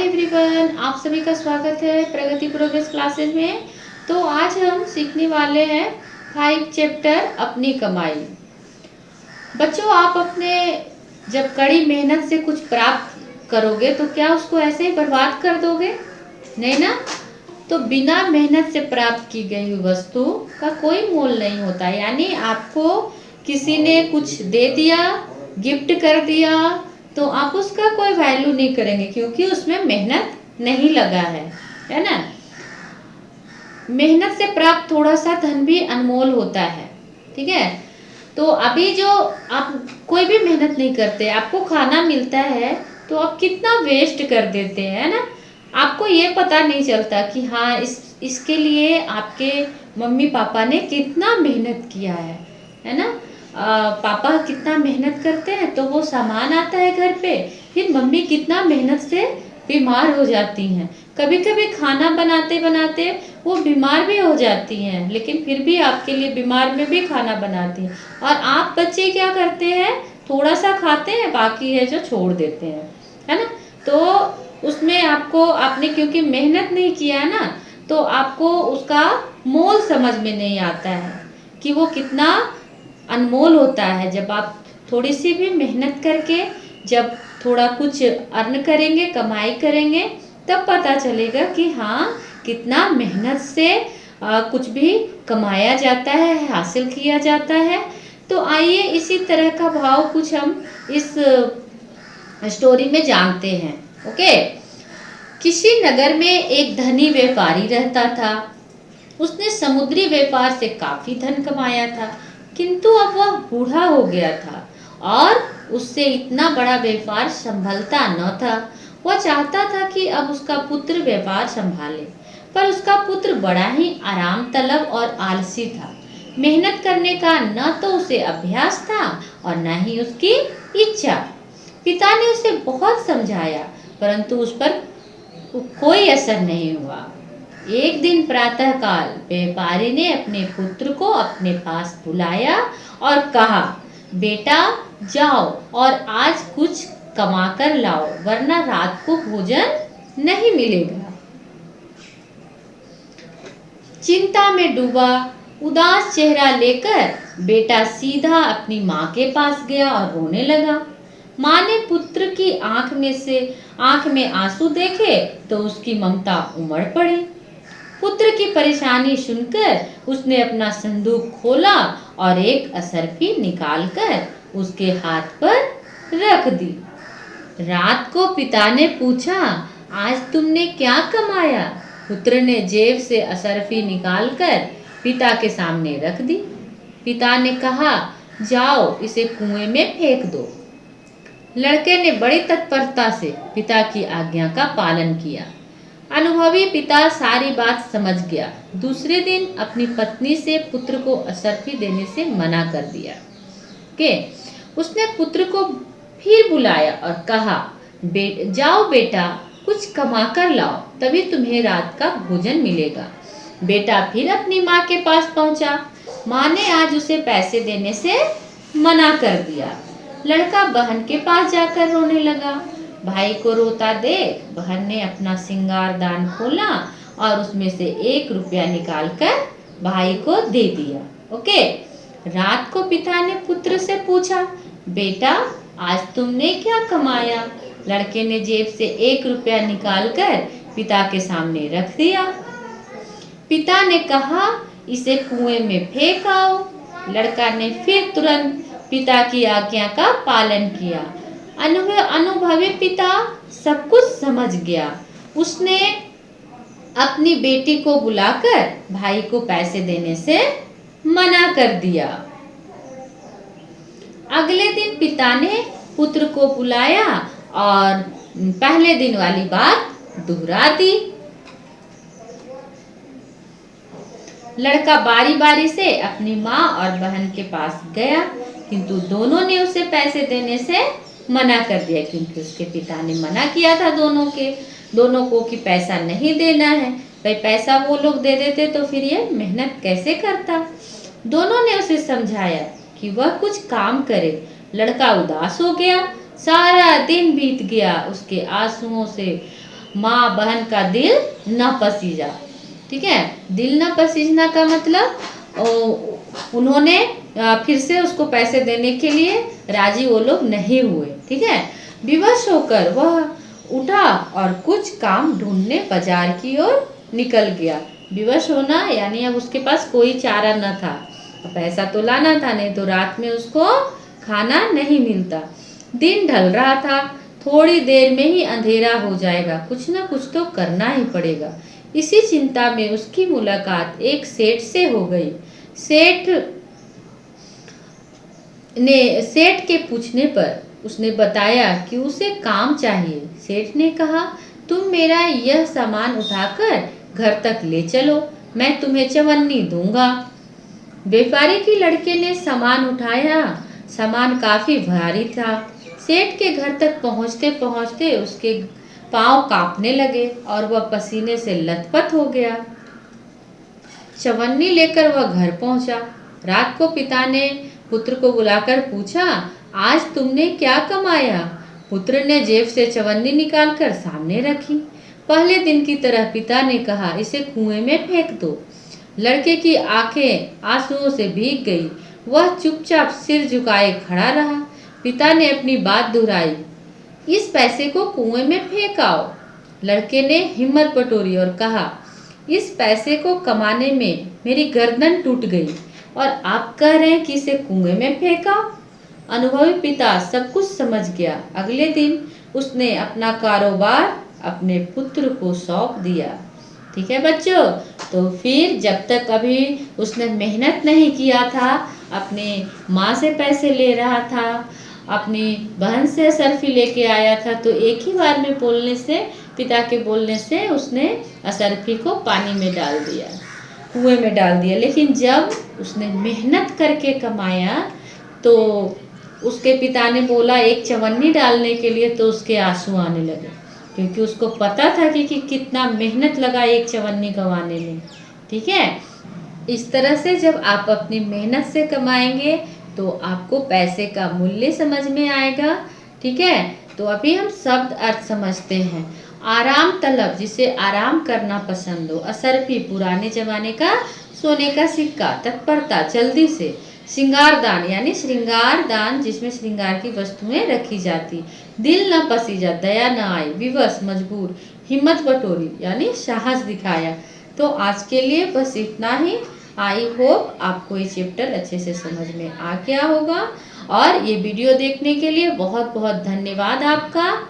Everyone, आप सभी का स्वागत है प्रगति प्रोग्रेस क्लासेस में। तो आज हम सीखने वाले हैं 5 चैप्टर अपनी कमाई। बच्चों, आप अपने जब कड़ी मेहनत से कुछ प्राप्त करोगे तो क्या उसको ऐसे ही बर्बाद कर दोगे? नहीं ना। तो बिना मेहनत से प्राप्त की गई वस्तु का कोई मोल नहीं होता। यानी आपको किसी ने कुछ दे दिया, गिफ्ट कर दिया, तो आप उसका कोई वैल्यू नहीं करेंगे क्योंकि उसमें मेहनत नहीं लगा है ना। मेहनत से प्राप्त थोड़ा सा धन भी अनमोल होता है, ठीक है। तो अभी जो आप कोई भी मेहनत नहीं करते, आपको खाना मिलता है तो आप कितना वेस्ट कर देते हैं, है ना। आपको ये पता नहीं चलता कि हाँ इसके लिए आपके मम्मी पापा ने कितना मेहनत किया है ना। पापा कितना मेहनत करते हैं तो वो सामान आता है घर पे, फिर मम्मी कितना मेहनत से बीमार हो जाती हैं। कभी कभी खाना बनाते बनाते वो बीमार भी हो जाती हैं, लेकिन फिर भी आपके लिए बीमार में भी खाना बनाती हैं। और आप बच्चे क्या करते हैं, थोड़ा सा खाते हैं, बाकी है जो छोड़ देते हैं, है ना। तो उसमें आपने क्योंकि मेहनत नहीं किया है ना, तो आपको उसका मोल समझ में नहीं आता है कि वो कितना अनमोल होता है। जब आप थोड़ी सी भी मेहनत करके जब थोड़ा कुछ अर्न करेंगे, कमाई करेंगे, तब पता चलेगा कि हाँ कितना मेहनत से कुछ भी कमाया जाता है, हासिल किया जाता है। तो आइए इसी तरह का भाव कुछ हम इस स्टोरी में जानते हैं। ओके। किसी नगर में एक धनी व्यापारी रहता था। उसने समुद्री व्यापार से काफी धन कमाया था, किंतु अब वह बूढ़ा हो गया था और उससे इतना बड़ा व्यापार संभलता न था। वह चाहता था कि अब उसका पुत्र व्यापार संभाले, पर उसका पुत्र बड़ा ही आराम तलब और आलसी था। मेहनत करने का न तो उसे अभ्यास था और न ही उसकी इच्छा। पिता ने उसे बहुत समझाया, परंतु उस पर कोई असर नहीं हुआ। एक दिन प्रातःकाल व्यापारी ने अपने पुत्र को अपने पास बुलाया और कहा, बेटा जाओ और आज कुछ कमा कर लाओ, वरना रात को भोजन नहीं मिलेगा। चिंता में डूबा उदास चेहरा लेकर बेटा सीधा अपनी माँ के पास गया और रोने लगा। माँ ने पुत्र की आंख में आंसू देखे तो उसकी ममता उमड़ पड़ी। पुत्र की परेशानी सुनकर उसने अपना संदूक खोला और एक असरफी निकालकर उसके हाथ पर रख दी। रात को पिता ने पूछा, आज तुमने क्या कमाया? पुत्र ने जेब से असरफी निकालकर पिता के सामने रख दी। पिता ने कहा, जाओ इसे कुएं में फेंक दो। लड़के ने बड़ी तत्परता से पिता की आज्ञा का पालन किया। अनुभवी पिता सारी बात समझ गया। दूसरे दिन अपनी पत्नी से पुत्र को असरफी देने से मना कर दिया कि उसने पुत्र को फिर बुलाया और कहा, जाओ बेटा कुछ कमा कर लाओ, तभी तुम्हें रात का भोजन मिलेगा। बेटा फिर अपनी माँ के पास पहुंचा। माँ ने आज उसे पैसे देने से मना कर दिया। लड़का बहन के पास जाकर रोने लगा। भाई को रोता देख बहन ने अपना सिंगार दान खोला और उसमें से 1 रुपया निकालकर भाई को दे दिया। ओके। रात को पिता ने पुत्र से पूछा, बेटा आज तुमने क्या कमाया? लड़के ने जेब से 1 रुपया निकालकर पिता के सामने रख दिया। पिता ने कहा, इसे कुएं में फेंक आओ। लड़का ने फिर तुरंत पिता की आज्ञा का पालन किया। अनुभवी पिता सब कुछ समझ गया। उसने अपनी बेटी को बुलाकर भाई को पैसे देने से मना कर दिया। अगले दिन पिता ने पुत्र को बुलाया और पहले दिन वाली बात दोहरा दी। लड़का बारी बारी से अपनी माँ और बहन के पास गया, किंतु दोनों ने उसे पैसे देने से मना कर दिया, क्योंकि उसके पिता ने मना किया था दोनों को कि पैसा नहीं देना है। भाई पैसा वो लोग दे देते तो फिर ये मेहनत कैसे करता। दोनों ने उसे समझाया कि वह कुछ काम करे। लड़का उदास हो गया। सारा दिन बीत गया। उसके आंसुओं से माँ बहन का दिल न पसीजा। ठीक है, दिल न पसीजना का मतलब उन्होंने फिर से उसको पैसे देने के लिए राजी वो लोग नहीं हुए। ठीक है, विवश होकर वह उठा और कुछ काम ढूंढने बाजार की ओर निकल गया। विवश होना यानी अब उसके पास कोई चारा न था, पैसा तो लाना था, नहीं तो रात में उसको खाना नहीं मिलता। दिन ढल रहा था, थोड़ी देर में ही अंधेरा हो जाएगा, कुछ ना कुछ तो करना ही पड़ेगा। इसी चिंता में उसकी मुलाकात एक सेठ से हो गई। सेठ के पूछने पर उसने बताया कि उसे काम चाहिए। सेठ ने कहा, तुम मेरा यह सामान उठाकर घर तक ले चलो, मैं तुम्हें चवन्नी दूंगा। व्यापारी की लड़के ने सामान उठाया। सामान काफी भारी था। सेठ के घर तक पहुंचते पहुंचते उसके पांव कांपने लगे और वह पसीने से लथपथ हो गया। चवन्नी लेकर वह घर पहुंचा। रात को पिता ने पुत्र को बुलाकर पूछा, आज तुमने क्या कमाया? पुत्र ने जेब से चवन्नी निकालकर सामने रखी। पहले दिन की तरह पिता ने कहा, इसे कुएं में फेंक दो। लड़के की आंखें आंसुओं से भीग गई। वह चुपचाप सिर झुकाए खड़ा रहा। पिता ने अपनी बात दोहराई, इस पैसे को कुएं में फेंक आओ। लड़के ने हिम्मत बटोरी और कहा, इस पैसे को कमाने में मेरी गर्दन टूट गई और आप कह रहे हैं कि इसे कुएं में फेंका। अनुभवी पिता सब कुछ समझ गया। अगले दिन उसने अपना कारोबार अपने पुत्र को सौंप दिया। ठीक है बच्चों, तो फिर जब तक अभी उसने मेहनत नहीं किया था, अपने माँ से पैसे ले रहा था, अपनी बहन से असरफी लेके आया था, तो एक ही बार में बोलने से, पिता के बोलने से उसने असरफी को पानी में डाल दिया, कुएं में डाल दिया। लेकिन जब उसने मेहनत करके कमाया तो उसके पिता ने बोला एक चवन्नी डालने के लिए, तो उसके आंसू आने लगे, क्योंकि उसको पता था कि कितना मेहनत लगा एक चवन्नी गंवाने में। ठीक है, इस तरह से जब आप अपनी मेहनत से कमाएंगे तो आपको पैसे का मूल्य समझ में आएगा। ठीक है, तो अभी हम शब्द अर्थ समझते हैं। आराम तलब, जिसे आराम करना पसंद हो। असरफी, पुराने जमाने का सोने का सिक्का। तत्परता, जल्दी से। श्रृंगारदान यानी श्रृंगार दान, जिसमें श्रृंगार की वस्तुएं रखी जाती। दिल न पसीजा, दया न आई। विवश, मजबूर। हिम्मत बटोरी यानी साहस दिखाया। तो आज के लिए बस इतना ही। आई होप आपको ये चैप्टर अच्छे से समझ में आ गया होगा, और ये वीडियो देखने के लिए बहुत बहुत धन्यवाद आपका।